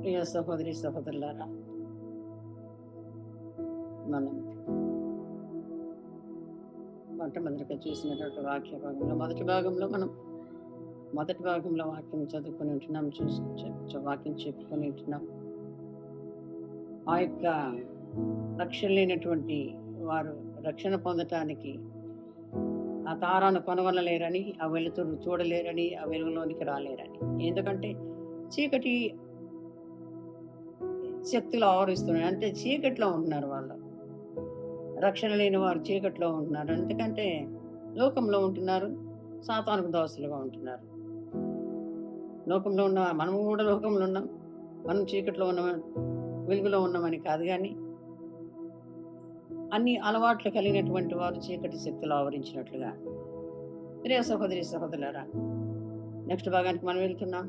ప్రియ సహోదరి సహోదరులారా, మనం మొట్టమొదటిగా చూసినటువంటి వాక్య భాగంలో మొదటి భాగంలో వాక్యం చదువుకొని ఉంటున్నాం, వాక్యం చెప్పుకొని ఉంటున్నాం. ఆ యొక్క రక్షణ లేనటువంటి వారు రక్షణ పొందటానికి ఆ తారాను కనుగొనలేరని, ఆ వెలుతురు చూడలేరని, ఆ వెలుగులోనికి రాలేరని. ఎందుకంటే చీకటి శక్తులు ఆవరిస్తున్నాయి. అంటే చీకట్లో ఉంటున్నారు వాళ్ళు. రక్షణ లేని వారు చీకట్లో ఉంటున్నారు. ఎందుకంటే లోకంలో ఉంటున్నారు, సాతానుకు దాసులుగా ఉంటున్నారు. లోకంలో ఉన్న మనము కూడా లోకంలో ఉన్నాం. మనం చీకట్లో ఉన్నాం, వెలుగులో ఉన్నామని కాదు, కానీ అన్ని అలవాట్లు కలిగినటువంటి వారు చీకటి శక్తులు ఆవరించినట్లుగా. ప్రియ సహోదరి సహోదరులారా, నెక్స్ట్ భాగానికి మనం వెళ్తున్నాం.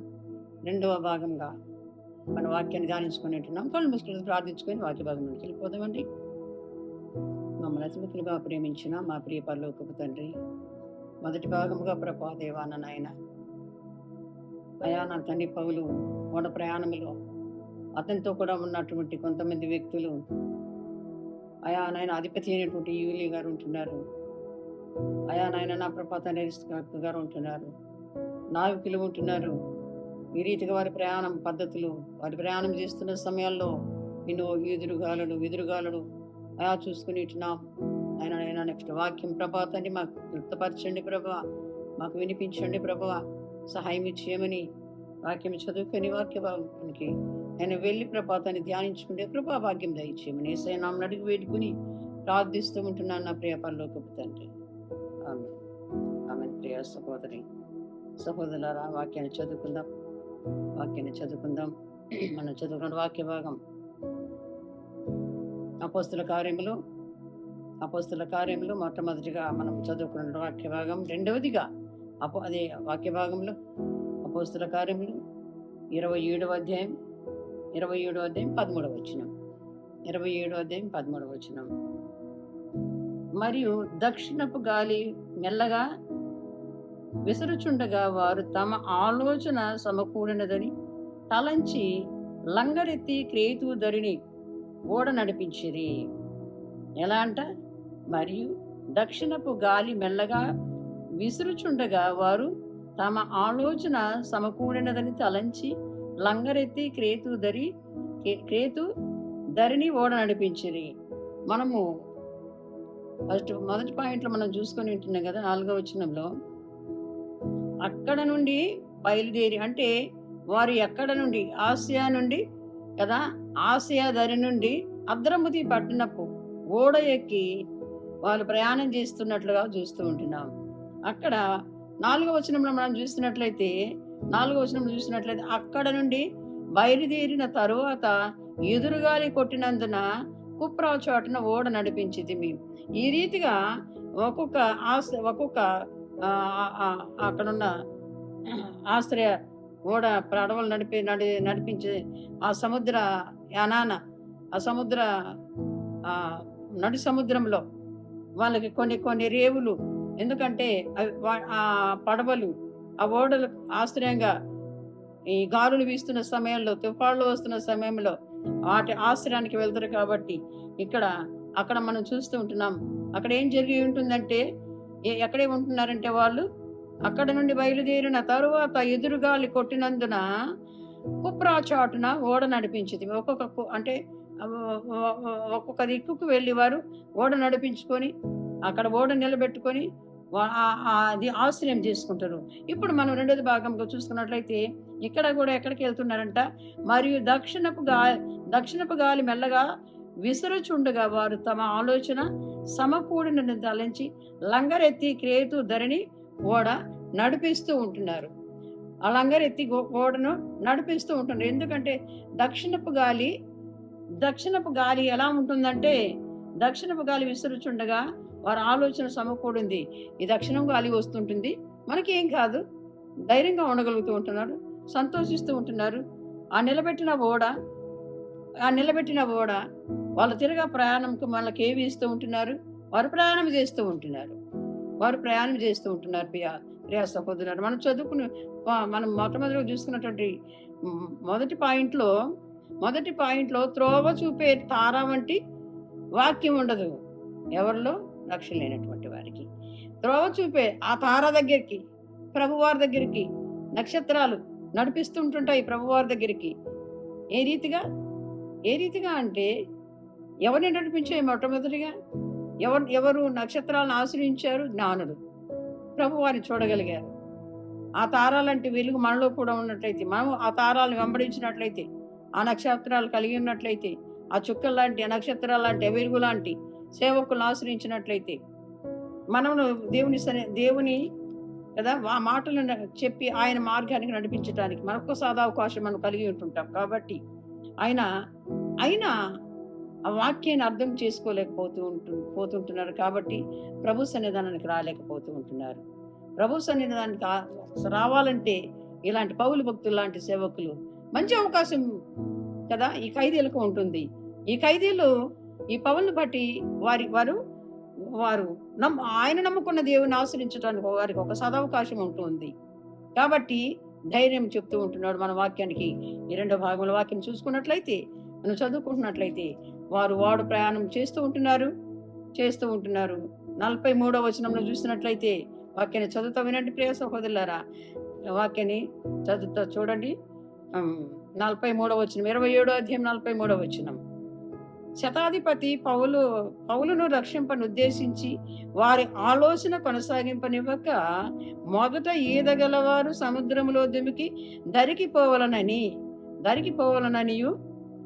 రెండవ భాగంగా మన వాక్యాన్ని ధ్యానించుకొని ఉంటున్నాం. కళ్ళు మూసుకొని ప్రార్థించుకొని వాక్య భాగంలోకి వెళ్ళిపోదామండి. మమ్మల్ని అతిమితులుగా ప్రేమించిన మా ప్రియ పరలోకపు తండ్రి, మొదటి భాగముగా ప్రభా దేవా నాయన, అయా నా తండ్రి పౌలు ఓడ ప్రయాణంలో అతనితో కూడా ఉన్నటువంటి కొంతమంది వ్యక్తులు, అయా నాయన అధిపతి అయినటువంటి యూలి గారు ఉంటున్నారు, అయా నాయన నా ప్రభా తండ్రి గారు ఉంటున్నారు, నావికులు ఉంటున్నారు. ఈ రీతిగా వారి ప్రయాణం పద్ధతులు, వారి ప్రయాణం చేస్తున్న సమయాల్లో ఎన్నో ఎదురుగాలుడు అయా చూసుకుని ఇటున్నాం. ఆయన నెక్స్ట్ వాక్యం ప్రభా తండ్రి మాకు తృప్తపరచండి ప్రభా, మాకు వినిపించండి ప్రభా, సహాయం ఇచ్చేయమని వాక్యం చదువుకొని వాక్య భాగానికి ఆయన వెళ్ళి ప్రభాతాన్ని ధ్యానించుకుంటే కృపా భాగ్యం దయచేయమని ఏసయ్య నామమున అడిగి వేడుకుని ప్రార్థిస్తూ ఉంటున్నాను నా ప్రియ పరలోకపు తండ్రి. ఆమెన్. ప్రియ సహోదరి సహోదరులారా, వాక్యాన్ని చదువుకుందాం. మనం చదువుకున్న వాక్య భాగం అపోస్తుల కార్యములు మొట్టమొదటిగా మనం చదువుకున్న వాక్య భాగం. రెండవదిగా అదే వాక్య భాగంలో అపోస్తుల కార్యములు 27వ అధ్యాయం 13వ వచనం. మరియు దక్షిణపు గాలి మెల్లగా విసరుచుండగా వారు తమ ఆలోచన సమకూడినదని తలంచి లంగరెత్తి క్రేతు ధరిని ఓడ నడిపించిరి. ఎలా అంట? మరియు దక్షిణపు గాలి మెల్లగా విసురుచుండగా వారు తమ ఆలోచన సమకూడినదని తలంచి లంగరెత్తి క్రేతు ధరిని ఓడ నడిపించిరి. మనము మొదటి పాయింట్లో మనం చూసుకొని ఉంటున్నాం కదా, 4వ వచనంలో అక్కడ నుండి బయలుదేరి, అంటే వారు ఎక్కడ నుండి, ఆసియా నుండి కదా, ఆసియా ధరి నుండి అద్రముతి పట్టణపు ఓడ ఎక్కి వాళ్ళు ప్రయాణం చేస్తున్నట్లుగా చూస్తూ ఉంటున్నాం. అక్కడ 4వ వచనంలో మనం చూసినట్లయితే అక్కడ నుండి బయలుదేరిన తరువాత ఎదురుగాలి కొట్టినందున కుప్రా చోటన ఓడ నడిపించింది. ఈ రీతిగా ఒక్కొక్క అక్కడున్న ఆశ్రయ ఓడ పడవలు నడిపించే ఆ సముద్ర యానాన, ఆ సముద్ర నడి సముద్రంలో వాళ్ళకి కొన్ని రేవులు, ఎందుకంటే ఆ పడవలు ఆ ఓడలు ఆశ్రయంగా ఈ గాలులు వీస్తున్న సమయంలో, తుఫాళ్ళు వస్తున్న సమయంలో వాటి ఆశ్రయానికి వెళ్తారు. కాబట్టి అక్కడ మనం చూస్తూ ఉంటున్నాం. అక్కడ ఏం జరిగి ఉంటుందంటే, ఎక్కడే ఉంటున్నారంటే వాళ్ళు అక్కడ నుండి బయలుదేరిన తరువాత ఎదురుగాలి కొట్టినందున కుప్రా చాటున ఓడ నడిపించింది. ఒక్కొక్క దిక్కుకు వెళ్ళి వారు ఓడ నడిపించుకొని అక్కడ ఓడ నిలబెట్టుకొని అది ఆశ్రయం చేసుకుంటారు. ఇప్పుడు మనం రెండోది భాగంగా చూసుకున్నట్లయితే ఇక్కడ కూడా ఎక్కడికి వెళ్తున్నారంట? మరియు దక్షిణపు గాలి మెల్లగా విసురుచుండగా వారు తమ ఆలోచన సమకూడినని తలంచి లంగరెత్తి క్రేతు ధరిని ఓడ నడిపిస్తూ ఉంటున్నారు. ఆ లంగరెత్తి ఓడను నడిపిస్తూ ఉంటున్నారు. ఎందుకంటే దక్షిణపు గాలి ఎలా ఉంటుందంటే, దక్షిణపు గాలి విసురుచుండగా వారి ఆలోచన సమకూడింది. ఈ దక్షిణం గాలి వస్తుంటుంది, మనకి ఏం కాదు, ధైర్యంగా ఉండగలుగుతూ ఉంటున్నారు, సంతోషిస్తూ ఉంటున్నారు. ఆ నిలబెట్టిన ఓడ వాళ్ళు తిరగా ప్రయాణంకు వాళ్ళకి ఏమి ఇస్తూ ఉంటున్నారు? వారు ప్రయాణం చేస్తూ ఉంటున్నారు. ప్రియ సహోదరులారా, మనం మొట్టమొదటిగా చూసుకున్నటువంటి మొదటి పాయింట్లో మొదటి పాయింట్లో త్రోవ చూపే తార వంటి వాక్యం ఉండదు ఎవరిలో? రక్షణ లేనటువంటి వారికి. త్రోవ చూపే ఆ తార దగ్గరికి, ప్రభువారి దగ్గరికి నక్షత్రాలు నడిపిస్తుంటుంటాయి ప్రభువారి దగ్గరికి. ఏ రీతిగా? ఏ రీతిగా అంటే ఎవరిని నడిపించాయి? మొట్టమొదటిగా ఎవరు నక్షత్రాలను ఆశ్రయించారు? జ్ఞానులు. ప్రభువారిని చూడగలిగారు. ఆ తారాలంటి వెలుగు మనలో కూడా ఉన్నట్లయితే, మనం ఆ తారాలను వెంబడించినట్లయితే, ఆ నక్షత్రాలు కలిగి ఉన్నట్లయితే, ఆ చుక్కలు లాంటి, ఆ నక్షత్రాలు లాంటి, ఆ వెలుగు లాంటి సేవకులను ఆశ్రయించినట్లయితే, మనము దేవుని కదా ఆ మాటలను చెప్పి ఆయన మార్గానికి నడిపించడానికి మనకు సదావకాశం మనం కలిగి ఉంటుంటాం. కాబట్టి ఆయన ఆ వాక్యాన్ని అర్థం పోతుంటున్నారు. కాబట్టి ప్రభు సన్నిధానానికి రాలేకపోతూ ఉంటున్నారు. ప్రభు సన్నిధానానికి రావాలంటే ఇలాంటి పౌలు భక్తులు లాంటి సేవకులు మంచి అవకాశం కదా ఈ ఖైదీలకు ఉంటుంది. ఈ ఖైదీలు ఈ పౌలుని బట్టి వారు ఆయన నమ్ముకున్న దేవుని ఆశ్రయించడానికి వారికి ఒక సదవకాశం ఉంటుంది. కాబట్టి ధైర్యం చెప్తూ ఉంటున్నాడు. మన వాక్యానికి ఈ రెండో భాగంలో వాక్యం చూసుకున్నట్లయితే, మనం చదువుకుంటున్నట్లయితే వాడు ప్రయాణం చేస్తూ ఉంటున్నారు. 43వ వచనంలో చూసినట్లయితే వాక్యాన్ని చదువుతా వినండి ప్రియ సహోదరులారా. వాక్యాన్ని చదువుతా చూడండి. 43వ వచనం, 27వ అధ్యాయం 43వ వచనం. శతాధిపతి పౌలును రక్షింపనుద్దేశించి వారి ఆలోచన కొనసాగింపనివ్వక మొదట ఈదగలవారు సముద్రములో దుమికి దరికిపోవలననియు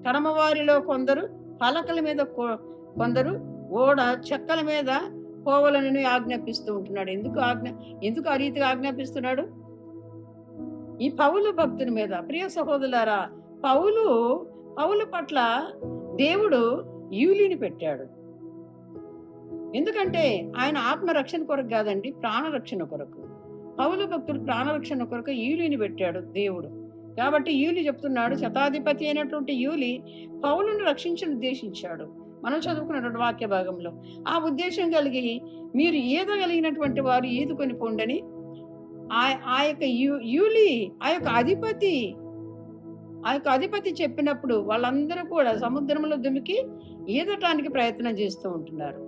కడమవారిలో కొందరు పలకల మీద కొందరు ఓడ చెక్కల మీద పోవాలని ఆజ్ఞాపిస్తూ ఉంటున్నాడు. ఎందుకు ఆ రీతిగా ఆజ్ఞాపిస్తున్నాడు? ఈ పౌలు భక్తుని మీద. ప్రియ సహోదరులారా, పౌలు పట్ల దేవుడు యూలిని పెట్టాడు. ఎందుకంటే ఆయన ఆత్మరక్షణ కొరకు కాదండి, ప్రాణరక్షణ కొరకు. పౌలు భక్తుడు ప్రాణరక్షణ కొరకు యూలిని పెట్టాడు దేవుడు. కాబట్టి యూలి చెప్తున్నాడు, శతాధిపతి అయినటువంటి యూలి పౌలును రక్షించని ఉద్దేశించాడు. మనం చదువుకున్నటువంటి వాక్య భాగంలో ఆ ఉద్దేశం కలిగి మీరు ఈదగలిగినటువంటి వారు ఈదుకొని పొండని ఆ యొక్క యూలి ఆ యొక్క అధిపతి చెప్పినప్పుడు వాళ్ళందరూ కూడా సముద్రంలో దుమికి ఈదటానికి ప్రయత్నం చేస్తూ ఉంటున్నారు.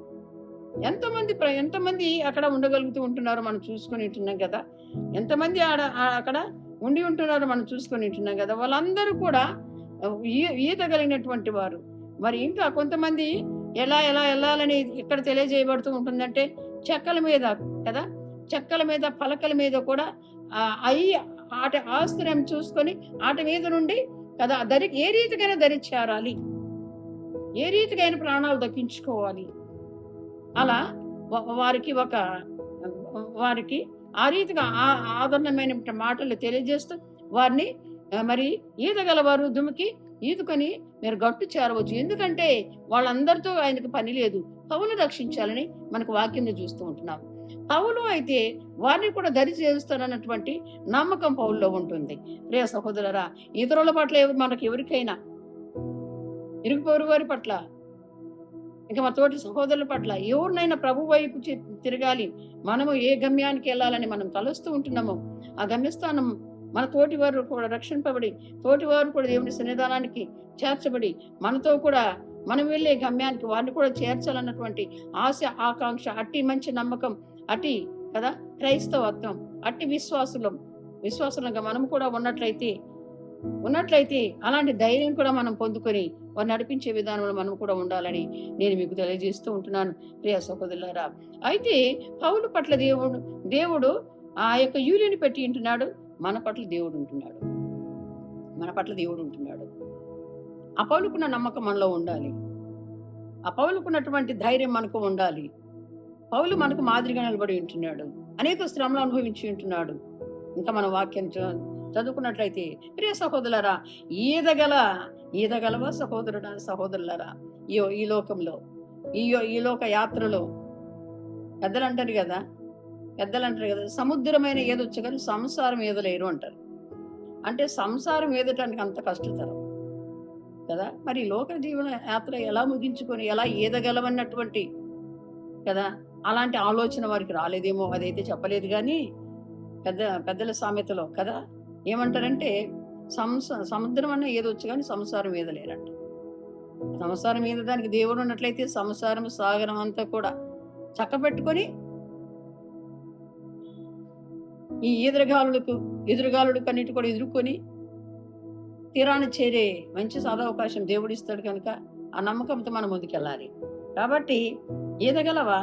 ఎంతమంది అక్కడ ఉండగలుగుతూ ఉంటున్నారో మనం చూసుకొని ఉంటున్నాం కదా. ఎంతమంది అక్కడ ఉండి ఉంటున్నారో మనం చూసుకొని ఉంటున్నాం కదా. వాళ్ళందరూ కూడా ఈదగలిగినటువంటి వారు. మరి ఇంకా కొంతమంది ఎలా వెళ్ళాలని ఇక్కడ తెలియజేయబడుతూ ఉంటుందంటే చెక్కల మీద పలకల మీద కూడా ఆశ్రయం చూసుకొని ఆట మీద నుండి కదా ఏ రీతికైనా ధరించారాలి, ఏ రీతికైనా ప్రాణాలు దక్కించుకోవాలి. అలా వారికి ఆ రీతిగా ఆదరణమైన మాటలు తెలియజేస్తూ వారిని మరి ఈదగలవారు దుమికి ఈదుకొని మీరు గట్టు చేరవచ్చు. ఎందుకంటే వాళ్ళందరితో ఆయనకు పని లేదు, పౌలు రక్షించాలని మనకు వాక్యం చూస్తూ ఉంటున్నాం. పౌలు అయితే వారిని కూడా దరి చేస్తారన్నటువంటి నమ్మకం పౌల్లో ఉంటుంది. ప్రియ సహోదరులారా, ఇతరుల పట్ల మనకు ఎవరికైనా ఇరుగుపోరు వారి పట్ల, ఇంకా మన తోటి సహోదరుల పట్ల ఎవరినైనా ప్రభు వైపు తిరగాలి, మనము ఏ గమ్యానికి వెళ్ళాలని మనం తలుస్తూ ఉంటున్నామో ఆ గమ్యస్థానం మన తోటి వారు కూడా రక్షింపబడి, తోటి వారు కూడా దేవుని సన్నిధానానికి చేర్చబడి, మనతో కూడా మనం వెళ్ళే గమ్యానికి వారిని కూడా చేర్చాలన్నటువంటి ఆశ, ఆకాంక్ష, అట్టి మంచి నమ్మకం, అట్టి కదా క్రైస్తవత్వం, అట్టి విశ్వాసులంగా మనం కూడా ఉన్నట్లయితే అలాంటి ధైర్యం కూడా మనం పొందుకొని వారు నడిపించే విధానంలో మనం కూడా ఉండాలని నేను మీకు తెలియజేస్తూ ఉంటున్నాను ప్రియ సహోదరులారా. అయితే పౌలు పట్ల దేవుడు ఆ యొక్క యూలిని పెట్టి ఉంటున్నాడు. మన పట్ల దేవుడు ఉంటున్నాడు. ఆ పౌలుకున్న నమ్మకం మనలో ఉండాలి. ఆ పౌలుకున్నటువంటి ధైర్యం మనకు ఉండాలి. పౌలు మనకు మాదిరిగా నిలబడి ఉంటున్నాడు. అనేక శ్రమలు అనుభవించి ఉంటున్నాడు. ఇంకా మన వాక్యం చదువుకున్నట్లయితే ప్రియ సహోదరులారా, ఈదగలవా సహోదరులారా, ఈ లోకంలో ఈ లోక యాత్రలో పెద్దలు అంటారు కదా, సముద్రమైన ఏదొచ్చు కానీ సంసారం ఏదలేరు అంటారు. అంటే సంసారం ఏదటానికి అంత కష్టతరం కదా. మరి లోక జీవన యాత్ర ఎలా ముగించుకొని ఎలా ఈదగలవన్నటువంటి కదా అలాంటి ఆలోచన వారికి రాలేదేమో, అదైతే చెప్పలేదు. కానీ పెద్దల సామెతలో కదా ఏమంటారంటే సముద్రం అన్న ఏదొచ్చు కానీ సంసారం మీద లేరంట. సంసారం మీద దానికి దేవుడు ఉన్నట్లయితే సంసారం సాగరం అంతా కూడా చక్కబెట్టుకొని ఈ ఎదురుగాలుడు కన్నిటి కూడా ఎదుర్కొని తీరాన్ని చేరే మంచి సదవకాశం దేవుడు ఇస్తాడు కనుక ఆ నమ్మకంతో మనం ముందుకెళ్ళాలి. కాబట్టి ఈదగలవా?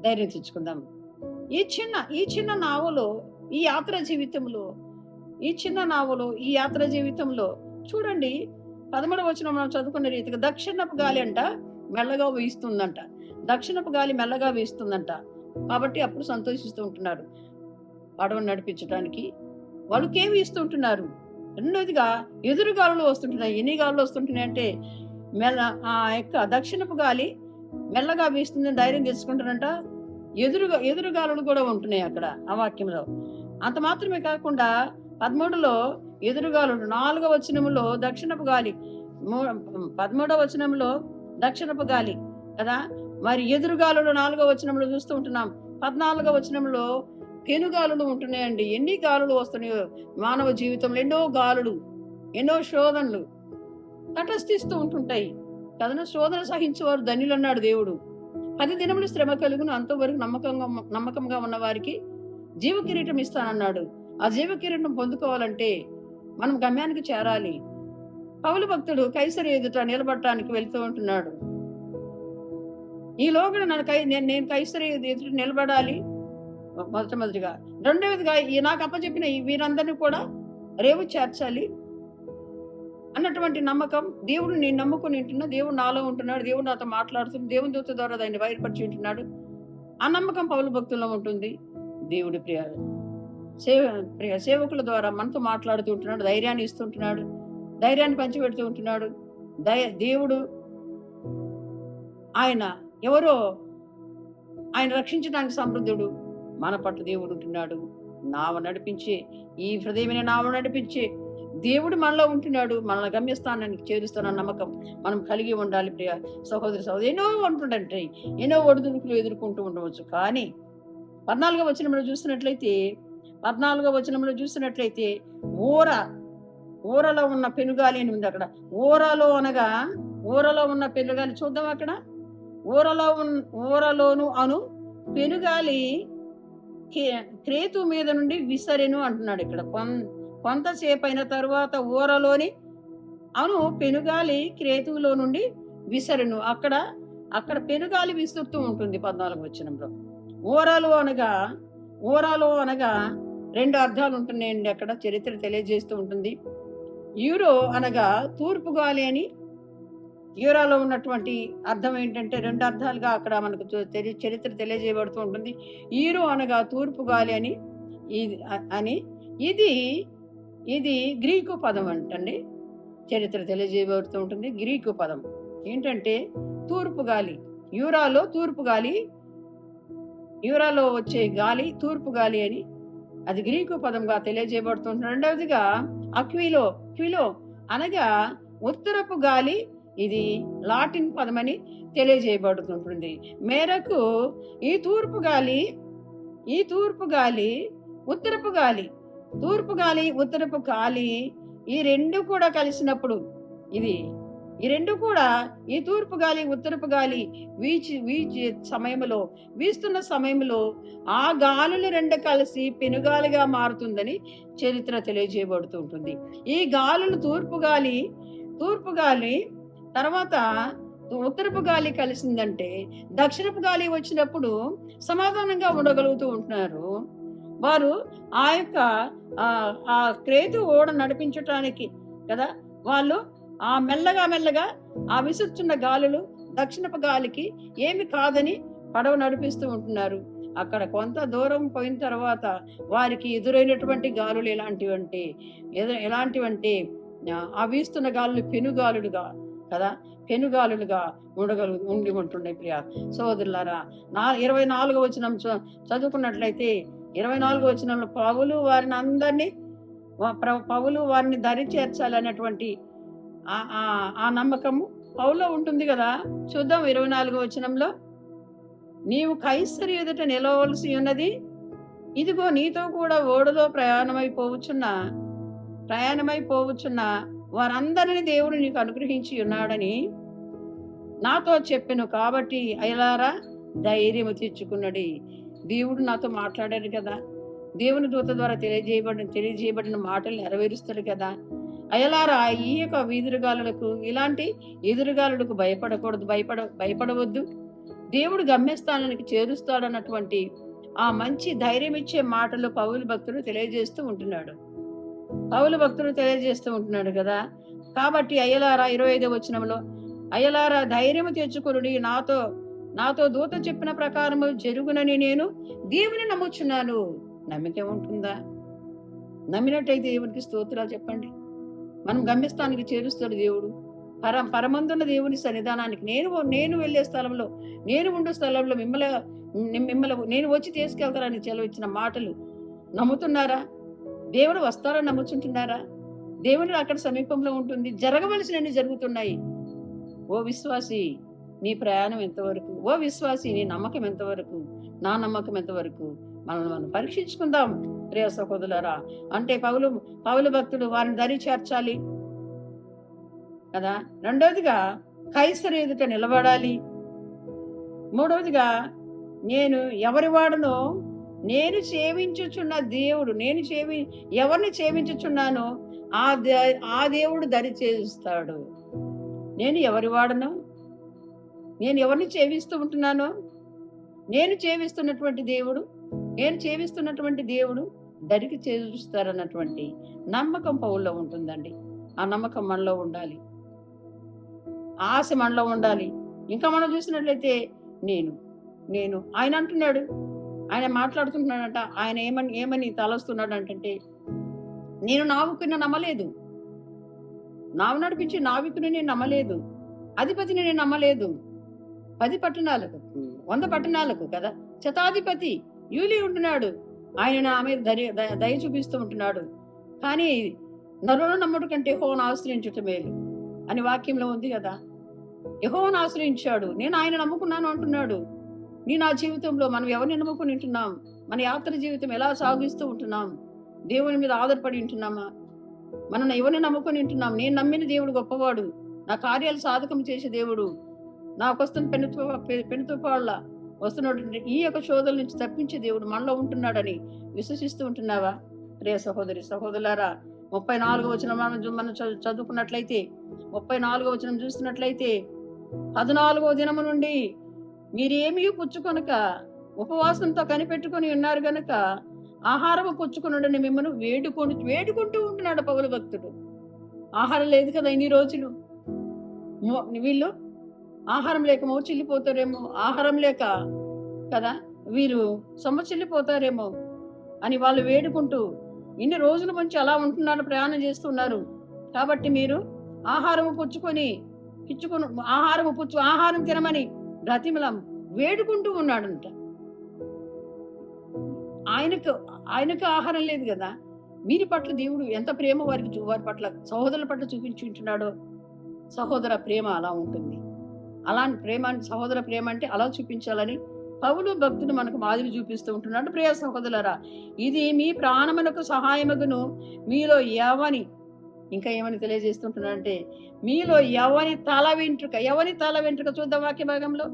ధైర్యం తెచ్చుకుందాం. ఈ చిన్న నావలో ఈ యాత్ర జీవితంలో చూడండి, 13వ వచనం మనం చదువుకున్న రీతిగా దక్షిణపు గాలి అంట మెల్లగా వీస్తుందంట. కాబట్టి అప్పుడు సంతోషిస్తూ ఉంటున్నారు. పడవను నడిపించడానికి వాళ్ళకేమి ఇస్తుంటున్నారు. రెండోదిగా ఎదురు గాలులు వస్తుంటున్నాయి. ఎన్ని గాలులు వస్తుంటున్నాయి అంటే ఆ యొక్క దక్షిణపు గాలి మెల్లగా వీస్తుందని ధైర్యం తెచ్చుకుంటారంట. ఎదురు గాలులు కూడా ఉంటున్నాయి అక్కడ ఆ వాక్యంలో. అంత మాత్రమే కాకుండా 13లో ఎదురుగాలుడు, 4వ వచనంలో దక్షిణపు గాలి, 13వ వచనంలో దక్షిణపు గాలి కదా. మరి ఎదురుగాలుడు 4వ వచనంలో చూస్తూ ఉంటున్నాం. 14వ వచనంలో పెనుగాలులు ఉంటున్నాయండి. ఎన్ని గాలులు వస్తున్నాయో మానవ జీవితంలో, ఎన్నో గాలులు, ఎన్నో శోధనలు తటస్థిస్తూ ఉంటుంటాయి కదా. శోధన సహించేవారు ధన్యులు అన్నాడు దేవుడు. 10 దినములు శ్రమ కలుగును, అంతవరకు నమ్మకంగా ఉన్న వారికి జీవ కిరీటం ఇస్తానన్నాడు. ఆ జీవ కిరీటం పొందుకోవాలంటే మనం గమ్యానికి చేరాలి. పౌలు భక్తుడు కైసరయ ఎదుట నిలబడటానికి వెళ్తూ ఉంటున్నాడు. ఈలోగా నేను కైసరయ ఎదుట నిలబడాలి మొదటిగా. రెండవదిగా నాకు అప్పచెప్పిన వీరందరినీ కూడా రేవు చేర్చాలి అన్నటువంటి నమ్మకం. దేవుడు నేను నమ్ముకుని ఉంటున్నా, దేవుడు నాలో ఉంటున్నాడు, దేవుడు నాతో మాట్లాడుతుంది, దేవుని దూత ద్వారా దాన్ని బయలుపరిచి ఉంటున్నాడు. ఆ నమ్మకం పౌలు భక్తుల్లో ఉంటుంది. దేవుడి ప్రియ సేవకుల ద్వారా మనతో మాట్లాడుతూ ఉంటున్నాడు, ధైర్యాన్ని ఇస్తుంటున్నాడు, ధైర్యాన్ని పంచిపెడుతూ ఉంటున్నాడు. దేవుడు ఆయన ఎవరో, ఆయన రక్షించడానికి సమృద్ధుడు. మన పట్ల దేవుడు ఉంటున్నాడు. నావ నడిపించే, ఈ హృదయమైన నావ నడిపించే దేవుడు మనలో ఉంటున్నాడు. మన గమ్యస్థానానికి చేరుస్తానన్న నమ్మకం మనం కలిగి ఉండాలి. ప్రియ సహోదరి ఎన్నో ఉంటుండంటాయి, ఎన్నో ఒడిదుడుకులు ఎదుర్కొంటూ ఉండవచ్చు. కానీ 14వ వచనంలో చూసినట్లయితే ఊరలో ఉన్న పెనుగాలి అని ఉంది అక్కడ. ఊరలో ఉన్న పెనుగాలి చూద్దాం. అక్కడ ఊరలోను అను పెనుగాలి క్రేతు మీద నుండి విసరెను అంటున్నాడు. ఇక్కడ కొంతసేపు అయిన తరువాత ఊరలోని అను పెనుగాలి క్రేతువులో నుండి విసరెను. అక్కడ పెనుగాలి విసురుతూ ఉంటుంది. 14వ వచనంలో ఊరలో అనగా 2 అర్థాలు ఉంటున్నాయండి. అక్కడ చరిత్ర తెలియజేస్తూ ఉంటుంది. యూరో అనగా తూర్పు గాలి అని. యూరాలో ఉన్నటువంటి అర్థం ఏంటంటే 2 అర్థాలుగా అక్కడ మనకు చరిత్ర తెలియజేయబడుతూ ఉంటుంది. యూరో అనగా తూర్పు గాలి అని. ఇది గ్రీకు పదం అంటండి. చరిత్ర తెలియజేయబడుతూ ఉంటుంది. గ్రీకు పదం ఏంటంటే తూర్పు గాలి. యూరాలో వచ్చే గాలి తూర్పు గాలి అని, అది గ్రీకు పదంగా తెలియజేయబడుతుంది. రెండవదిగా క్విలో అనగా ఉత్తరపు గాలి. ఇది లాటిన్ పదమని తెలియజేయబడుతుంటుంది. మేరకు ఈ తూర్పు ఉత్తరపు గాలి ఈ రెండు కూడా కలిసినప్పుడు, ఈ తూర్పు గాలి ఉత్తరపు గాలి వీస్తున్న సమయంలో ఆ గాలులు 2 కలిసి పెనుగాలిగా మారుతుందని చరిత్ర తెలియజేయబడుతూ ఉంటుంది. ఈ గాలులు తూర్పు గాలి తర్వాత ఉత్తరపు గాలి కలిసిందంటే దక్షిణపు గాలి వచ్చినప్పుడు సమాధానంగా ఉండగలుగుతూ ఉంటున్నారు వారు. ఆ యొక్క ఆ క్రేతు ఓడ నడిపించటానికి కదా వాళ్ళు ఆ మెల్లగా ఆ విసురుచున్న గాలులు దక్షిణపు గాలికి ఏమి కాదని పడవ నడిపిస్తూ ఉంటున్నారు. అక్కడ కొంత దూరం పోయిన తర్వాత వారికి ఎదురైనటువంటి గాలులు ఎలాంటివంటే ఆ వీస్తున్న గాలులు పెనుగాలులుగా ఉండి ఉంటుండే. ప్రియ సోదరులారా, 24వ వచనం చదువుకున్నట్లయితే 24వ వచనంలో పౌలు వారిని దరి చేర్చాలనేటువంటి ఆ నమ్మకము పౌల్లో ఉంటుంది కదా. చూద్దాం 24వ వచనంలో, నీవు కైసరు ఎదుట నిలవలసి ఉన్నది, ఇదిగో నీతో కూడా ఓడలో ప్రయాణమై పోవచ్చున్న వారందరినీ దేవుడు నీకు అనుగ్రహించి ఉన్నాడని నాతో చెప్పెను. కాబట్టి అయలారా ధైర్యము తెచ్చుకున్నది. దేవుడు నాతో మాట్లాడాడు కదా, దేవుని దూత ద్వారా తెలియజేయబడిన మాటలు నెరవేరుస్తాడు కదా. అయలారా ఈ యొక్క ఎదురుగాలులకు, ఇలాంటి ఎదురుగాలులకు భయపడవద్దు. దేవుడు గమ్యస్థానానికి చేరుస్తాడన్నటువంటి ఆ మంచి ధైర్యం ఇచ్చే మాటలు పౌలు భక్తుడు తెలియజేస్తూ ఉంటున్నాడు కదా. కాబట్టి అయ్యలారా 25వ వచనంలో, అయ్యలారా ధైర్యము తెచ్చుకొనుడి, నాతో దూత చెప్పిన ప్రకారము జరుగునని నేను దేవుని నమ్ముచున్నాను. నమ్మిక ఉంటుందా? నమ్మినట్టయితే దేవునికి స్తోత్రాలు చెప్పండి. మనం గమ్యస్థానానికి చేరుస్తాడు దేవుడు. పరమందున్న దేవుని సన్నిధానానికి నేను వెళ్ళే స్థలంలో, నేను ఉండే స్థలంలో మిమ్మల్ని నేను వచ్చి తీసుకెళ్తానని సెలవిచ్చిన మాటలు నమ్ముతున్నారా? దేవుడు వస్తారని నమ్ముచుంటున్నారా? దేవుడు అక్కడ సమీపంలో ఉంటుంది. జరగవలసినవి జరుగుతున్నాయి. ఓ విశ్వాసి, నీ ప్రయాణం ఎంతవరకు? ఓ విశ్వాసి, నీ నమ్మకం ఎంతవరకు? నా నమ్మకం ఎంతవరకు? మనం పరీక్షించుకుందాం ప్రియ సహోదరులారా. అంటే పౌలు భక్తుడు వారిని దరి చేర్చాలి కదా. రెండవదిగా కైసరు ఎదుట నిలబడాలి. మూడవదిగా నేను ఎవరి వాడనో, నేను సేవించుచున్న దేవుడు, ఎవరిని సేవించుచున్నానో ఆ దేవుడు దరి చేస్తాడు. నేను ఎవరి వాడనో, నేను ఎవరిని సేవిస్తూ ఉంటున్నానో, నేను సేవిస్తున్నటువంటి దేవుడు దరికి చేస్తారన్నటువంటి నమ్మకం పౌల్లో ఉంటుందండి. ఆ నమ్మకం మనలో ఉండాలి, ఆశ మనలో ఉండాలి. ఇంకా మనం చూసినట్లయితే నేను ఆయన అంటున్నాడు, ఆయన మాట్లాడుతున్నాడంట. ఆయన ఏమని తలస్తున్నాడు అంటే, నేను నావికుని నమ్మలేదు, నావు నడిపించి నావికుని నేను నమ్మలేదు, అధిపతిని నేను నమ్మలేదు. 10 పట్టణాలకు 100 పట్టణాలకు కదా శతాధిపతి యూలి ఉంటున్నాడు. ఆయన నా మీద దయ చూపిస్తూ ఉంటున్నాడు. కానీ నరులను నమ్ముడు కంటే యెహోవాను ఆశ్రయించుట మేలు అని వాక్యంలో ఉంది కదా. యెహోవాను ఆశ్రయించాడు, నేను ఆయన నమ్ముకున్నాను అంటున్నాడు. నా జీవితంలో మనం ఎవరిని నమ్ముకుని ఉంటున్నాం? మన యాత్ర జీవితం ఎలా సాగిస్తూ ఉంటున్నాం? దేవుని మీద ఆధారపడి ఉంటున్నామా? మనం ఎవరిని నమ్ముకొని ఉంటున్నాం? నేను నమ్మిన దేవుడు గొప్పవాడు, నా కార్యాలు సాధకం చేసే దేవుడు, నాకు వస్తున్న పెనుతుపాళ్ళ వస్తున్నటువంటి ఈ యొక్క శోధల నుంచి తప్పించే దేవుడు మనలో ఉంటున్నాడని విశ్వసిస్తూ ఉంటున్నావా? ప్రియ సహోదరులారా, 34వ వచనం మనం చదువుకున్నట్లయితే, 34వ వచనం చూస్తున్నట్లయితే, 14వ దినము నుండి మీరేమీ పుచ్చుకొనక ఉపవాసంతో కనిపెట్టుకుని ఉన్నారు గనక ఆహారము పుచ్చుకొనుడని మిమ్మల్ని వేడుకుంటూ ఉంటున్నాడు పౌలు భక్తుడు. ఆహారం లేదు కదా ఇన్ని రోజులు, వీళ్ళు ఆహారం లేక మోచిల్లిపోతారేమో, ఆహారం లేక కదా వీరు సొమ్మచిల్లిపోతారేమో అని వాళ్ళు వేడుకుంటూ ఇన్ని రోజుల నుంచి అలా ఉంటున్నారు, ప్రయాణం చేస్తున్నారు. కాబట్టి మీరు ఆహారం తినమని బ్రతిమలం వేడుకుంటూ ఉన్నాడంట. ఆయనకు ఆహారం లేదు కదా. వీరి పట్ల దేవుడు ఎంత ప్రేమ వారి పట్ల, సహోదరుల పట్ల చూపించుంటున్నాడో. సహోదర ప్రేమ అలా ఉంటుంది. అలాంటి ప్రేమ, సహోదర ప్రేమ అంటే అలా చూపించాలని పౌలు భక్తుడు మనకు మాదిరి చూపిస్తూ ఉంటున్నాడు. ప్రియ సహోదరులారా, ఇది మీ ప్రాణమునకు సహాయమగును. మీలో ఇంకా ఏమని తెలియజేస్తుంటున్నాడంటే, మీలో ఎవని తల వెంట్రుక చూద్దాం వాక్య భాగంలో.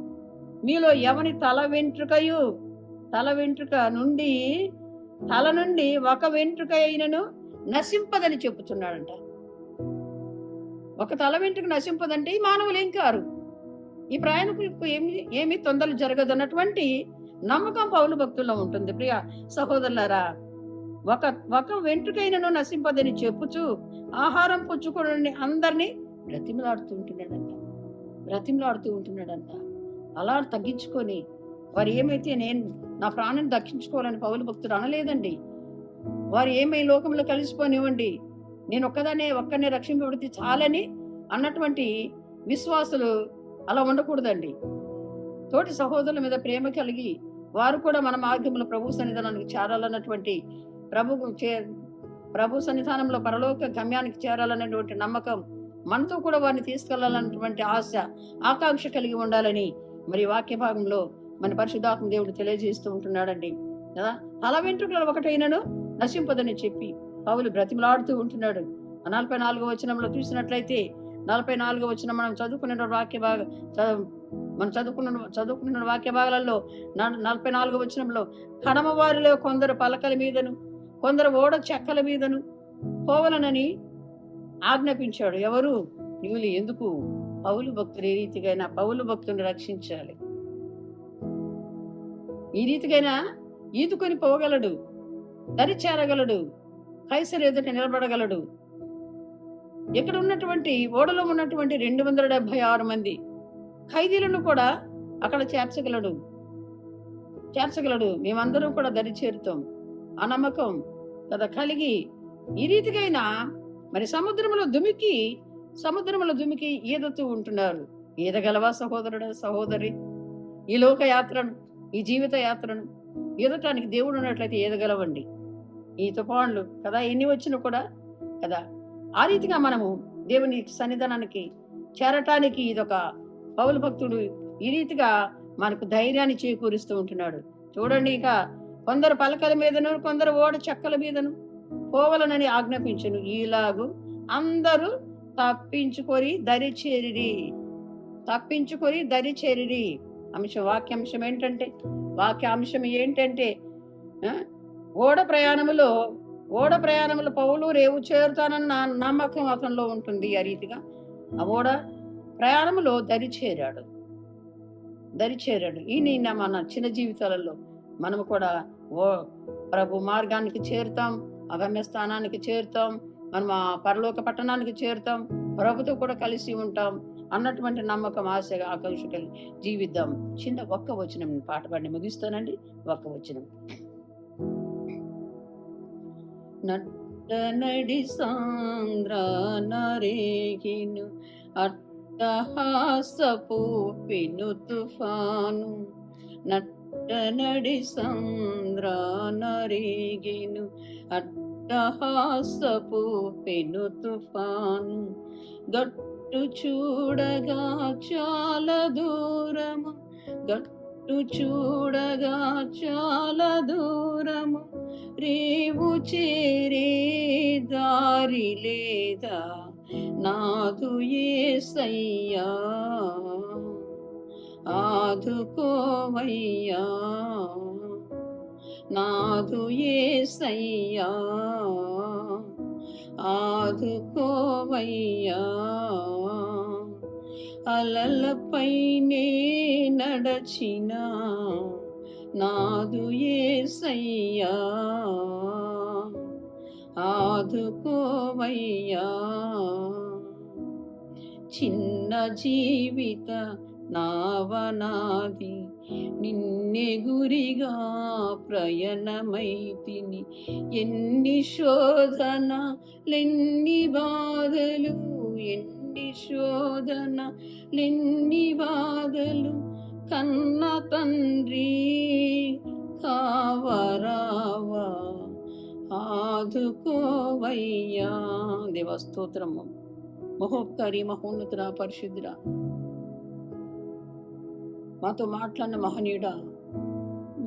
మీలో ఎవని తల వెంట్రుక నుండి తల నుండి ఒక వెంట్రుక అయినను నశింపదని చెప్పుతున్నాడంట. ఒక తల వెంట్రుక నశింపదంటే ఈ మానవులు ఏం కారు. ఈ ప్రయాణికులకు ఏమి తొందరలు జరగదన్నటువంటి నమ్మకం పౌలు భక్తుల్లో ఉంటుంది. ప్రియ సహోదరులారా, ఒక వెంట్రుకైనను నశింపదని చెప్పుచు ఆహారం పుచ్చుకోవడాన్ని అందరినీ బ్రతిమలాడుతూ ఉంటున్నాడంట. అలా తగ్గించుకొని వారు ఏమైతే నేను నా ప్రాణాన్ని దక్కించుకోవాలని పౌలు భక్తుడు అనలేదండి. వారు ఏమై లోకంలో కలిసిపోనివ్వండి, నేను ఒక్కనే రక్షింపబడితే చాలని అన్నటువంటి విశ్వాసులు అలా ఉండకూడదండి. తోటి సహోదరుల మీద ప్రేమ కలిగి వారు కూడా మన మార్గంలో ప్రభు సన్నిధానానికి చేరాలన్నటువంటి ప్రభు సన్నిధానంలో పరలోక గమ్యానికి చేరాలన్నటువంటి నమ్మకం, మనతో కూడా వారిని తీసుకెళ్లాలన్నటువంటి ఆశ, ఆకాంక్ష కలిగి ఉండాలని మరి వాక్య భాగంలో మన పరిశుద్ధాత్మ దేవుడు తెలియజేస్తూ ఉంటున్నాడండి కదా. తల వెంట్రుకలు ఒకటైనను నశింపదని చెప్పి పౌలు బ్రతిమలాడుతూ ఉంటున్నాడు. 44వ వచనంలో చూసినట్లయితే 44వ వచనం మనం చదువుకున్న వాక్య భాగ మనం చదువుకున్న వాక్య భాగాలలో 44వ వచనంలో కడమ వారిలో కొందరు పలకల మీదను కొందరు ఓడ చెక్కల మీదను పోవలనని ఆజ్ఞాపించాడు. ఎవరు? యూలి. ఎందుకు? పౌలు భక్తుడు ఏ రీతిగా పౌలు భక్తుని రక్షించాలి. ఈ రీతిగా ఈదుకొని పోగలడు, దరి చేరగలడు, కైసరు ఎదుట నిలబడగలడు. ఇక్కడ ఉన్నటువంటి ఓడలో ఉన్నటువంటి 276 మంది ఖైదీలను కూడా అక్కడ చేర్చగలడు. మేమందరం కూడా దరి చేరుతాం ఆ నమ్మకం కదా కలిగి ఈ రీతిగా మరి సముద్రంలో దుమికి ఈదుతూ ఉంటున్నారు. ఈదగలవా సహోదరుడా, సహోదరి? ఈ లోక యాత్రను, ఈ జీవిత యాత్రను ఈదటానికి దేవుడు ఉన్నట్లయితే ఈదగలవండి. ఈ తుఫాన్లు కదా ఎన్ని వచ్చినా కూడా కదా ఆ రీతిగా మనము దేవుని సన్నిధానానికి చేరటానికి ఇదొక పౌలు భక్తుడు ఈ రీతిగా మనకు ధైర్యాన్ని చేకూరుస్తూ ఉంటున్నాడు. చూడండి, ఇక కొందరు పలకల మీదను కొందరు ఓడ చెక్కల మీదను పోవలనని ఆజ్ఞాపించను. ఈలాగు అందరూ తప్పించుకొని దరి చేరిరి. వాక్యాంశం ఏంటంటే ఓడ ప్రయాణములో పౌలు రేవు చేరుతానన్న నమ్మకం అతనిలో ఉంటుంది. ఆ రీతిగా ఆ ఓడ ప్రయాణములో దరి చేరాడు. మన చిన్న జీవితాలలో మనము కూడా ప్రభు మార్గానికి చేరుతాం, అగమ్య స్థానానికి చేరుతాం, మనం ఆ పరలోక పట్టణానికి చేరుతాం, ప్రభుతో కూడా కలిసి ఉంటాం అన్నటువంటి నమ్మకం, ఆశ, ఆకాంక్ష కలిగి జీవిద్దాం. చిన్న ఒక్క వచనం పాట పాడి ముగిస్తానండి. ఒక్క వచనం. నడి సాంద్ర నరేగిను అట్టహాసపు పెను తుఫాను, నడి సాంద్ర నరేగిను అట్టహాసపు పెను తుఫాను, గట్టు చూడగా చాలా దూరము, రేవు చేరే దారి లేదా, నాదు యేసయ్యా ఆదుకోవయ్యా, నాదు యేసయ్యా ఆదుకోవయ్యా. అలలపైనే నడచిన నాదు యేసయ్యా ఆదుకోవయ్యా. చిన్న జీవిత నావనాది, నిన్నే గురిగా ప్రయాణమైతిని. ఎన్ని శోధనలెన్ని బాధలు, కన్న తండ్రి కావరావా ఆదుకోవయ్యా. దేవస్తోత్రము. మహోపకారి, మహోన్నతుడ, పరిశుద్ధుడా, మాతో మాట్లాడిన మహనీయుడా,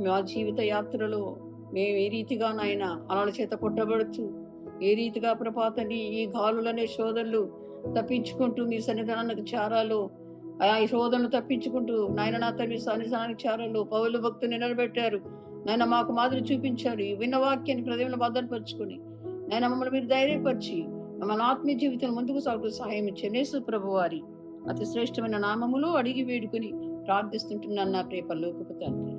మా జీవిత యాత్రలో మేము ఏ రీతిగా నాయన అలల చేత కొట్టబడుతూ ఏ రీతిగా ప్రభాతండి ఈ గాలులనే శోధనలు తప్పించుకుంటూ మీ సన్నిధానానికి చేరాలో, ఆ శోధనలు తప్పించుకుంటూ నాయన నా తల్లి సన్నిధానానికి చేరాలో పౌలు భక్తుని నిలబెట్టారు నాయన. మాకు మాదిరి చూపించారు. ఈ విన్న వాక్యాన్ని హృదయంలో భద్రపరుచుకుని నాయన మమ్మల్ని మీరు ధైర్యపరిచి మమ్మల్ని ఆత్మీయ జీవితం ముందుకు సాగుతూ సహాయం ఇచ్చారు. యేసు ప్రభు వారి అతి శ్రేష్టమైన నామములో అడిగి వేడుకుని ప్రార్థిస్తుంటున్నాను నా ప్రియ పరలోకపు తండ్రి.